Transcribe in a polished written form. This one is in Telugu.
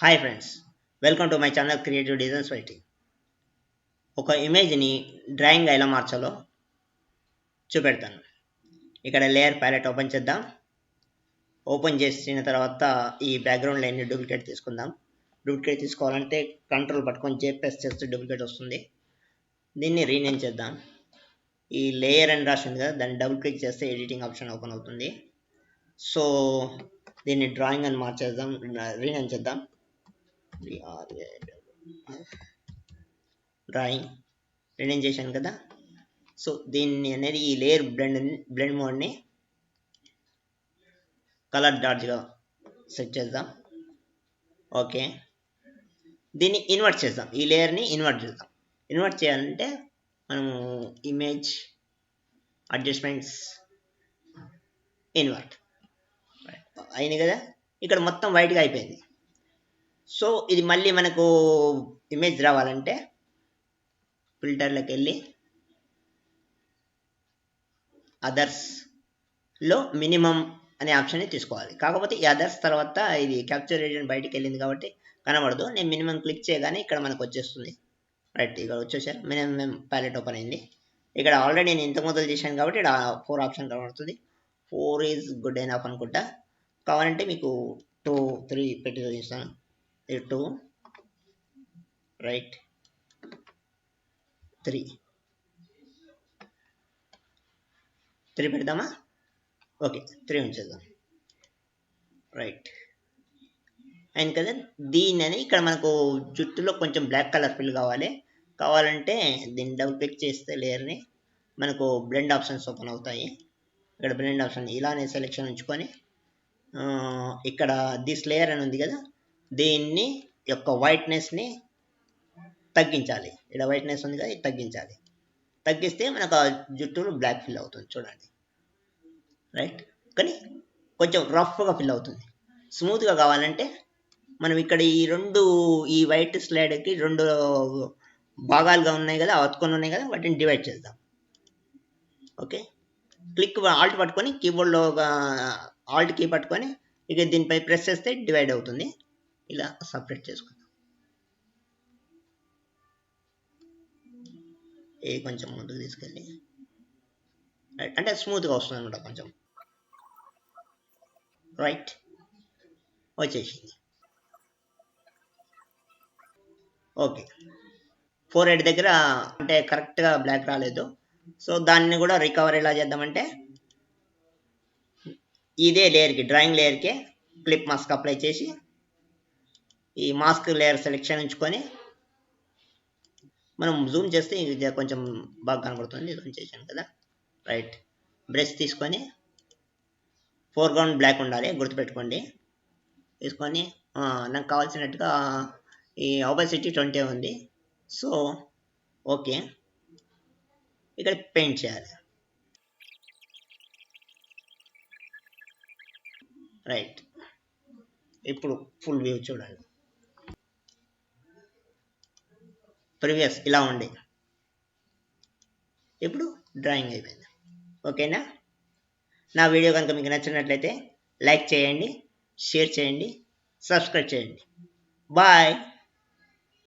Hi friends, welcome to my channel creative designs writing. ఒక ఇమేజ్ని డ్రాయింగ్ ఎలా మార్చాలో చూపెడతాను. ఇక్కడ లేయర్ ప్యాలెట్ ఓపెన్ చేద్దాం. ఓపెన్ చేసిన తర్వాత ఈ బ్యాక్గ్రౌండ్ లైన్ని డూప్లికేట్ తీసుకుందాం. డూప్లికేట్ తీసుకోవాలంటే కంట్రోల్ పట్టుకొని ప్రెస్ చేస్తే డూప్లికేట్ వస్తుంది. దీన్ని రీనేమ్ చేద్దాం. ఈ లేయర్ అని రాసింది కదా, దాన్ని డబుల్ క్లిక్ చేస్తే ఎడిటింగ్ ఆప్షన్ ఓపెన్ అవుతుంది. సో దీన్ని డ్రాయింగ్ అని మార్చేద్దాం, రీనేమ్ చేద్దాం. డ్రాయింగ్ రీనేమ్ చేశాను కదా. సో దీన్ని అనేది ఈ లేయర్ బ్లెండ్ మోడ్ని కలర్ డార్జ్గా సెట్ చేద్దాం. ఓకే, దీన్ని ఇన్వర్ట్ చేద్దాం. ఈ లేయర్ని ఇన్వర్ట్ చేద్దాం. ఇన్వర్ట్ చేయాలంటే మనము ఇమేజ్ అడ్జస్ట్మెంట్స్ ఇన్వర్ట్ అయింది కదా. ఇక్కడ మొత్తం వైట్గా అయిపోయింది. సో ఇది మళ్ళీ మనకు ఇమేజ్ రావాలంటే ఫిల్టర్లోకి వెళ్ళి అదర్స్లో మినిమం అనే ఆప్షన్ని తీసుకోవాలి. కాకపోతే ఈ అదర్స్ తర్వాత ఇది క్యాప్చర్ రీజన్ బయటికి వెళ్ళింది కాబట్టి కనబడదు. నేను మినిమం క్లిక్ చేయగానే ఇక్కడ మనకు వచ్చేస్తుంది. రైట్, ఇక్కడ వచ్చేసారు. మినిమం ప్యాలెట్ ఓపెన్ అయింది. ఇక్కడ ఆల్రెడీ నేను ఇంత మొదలు చేశాను కాబట్టి ఇక్కడ 4 ఆప్షన్ కనబడుతుంది. 4 ఈజ్ గుడ్ ఎనఫ్ అనుకుంటా. కావాలంటే మీకు 2, 3 పెట్టి చూపిస్తాను. ఇది 2, రైట్, 3 పెడదామా? ఓకే, 3 ఉంచేద్దాం. రైట్ అయింది కదా. దీని ఇక్కడ మనకు జుట్టులో కొంచెం బ్లాక్ కలర్ ఫిల్ కావాలంటే దీన్ని డబుల్ క్లిక్ చేస్తే లేయర్ని మనకు బ్లెండ్ ఆప్షన్స్ ఓపెన్ అవుతాయి. ఇక్కడ బ్లెండ్ ఆప్షన్ ఇలానే సెలెక్షన్ ఉంచుకొని ఇక్కడ దిస్ లేయర్ అని ఉంది కదా, దీన్ని యొక్క వైట్నెస్ని తగ్గించాలి. ఇక్కడ వైట్నెస్ ఉంది కదా, ఇది తగ్గించాలి. తగ్గిస్తే మనకు ఆ జుట్టులో బ్లాక్ ఫిల్ అవుతుంది చూడండి. రైట్, కానీ కొంచెం రఫ్గా ఫిల్ అవుతుంది. స్మూత్గా కావాలంటే మనం ఇక్కడ ఈ వైట్ స్లైడ్కి 2 భాగాలుగా ఉన్నాయి కదా, అతుకొని ఉన్నాయి కదా, వాటిని డివైడ్ చేద్దాం. ఓకే, ఆల్ట్ పట్టుకొని కీబోర్డ్లో ఆల్ట్ కీ పట్టుకొని ఇక దీనిపై ప్రెస్ చేస్తే డివైడ్ అవుతుంది. ఇలా సపరేట్ చేసుకుందాం. ఇది కొంచెం ముందుకు తీసుకెళ్ళి రైట్ అంటే స్మూత్గా వస్తుంది అనమాట కొంచెం. రైట్, వచ్చేసింది. ఓకే, 4 దగ్గర అంటే కరెక్ట్గా బ్లాక్ రాలేదు. సో దాన్ని కూడా రికవర్ ఎలా చేద్దామంటే ఇదే లేయర్కి, డ్రాయింగ్ లేయర్కి క్లిప్ మాస్క్ అప్లై చేసి ఈ మాస్క్ లేయర్ సెలెక్షన్ ఉంచుకొని మనం జూమ్ చేస్తే ఇది కొంచెం బాగా కనబడుతుంది. జూమ్ చేశాను కదా. రైట్, బ్రష్ తీసుకొని ఫోర్గ్రౌండ్ బ్లాక్ ఉండాలి, గుర్తుపెట్టుకోండి. తీసుకొని నాకు కావాల్సినట్టుగా ఈ ఆపోసిటీ 20 ఉంది. సో ఓకే, ఇక్కడ పెయింట్ చేయాలి. రైట్, ఇప్పుడు ఫుల్ వ్యూ చూడండి. ప్రీవియస్ ఇలా ఉండి ఇప్పుడు డ్రాయింగ్ అయిపోయింది. ఓకేనా? నా వీడియో కనుక మీకు నచ్చినట్లయితే లైక్ చేయండి, షేర్ చేయండి, సబ్స్క్రైబ్ చేయండి. బాయ్.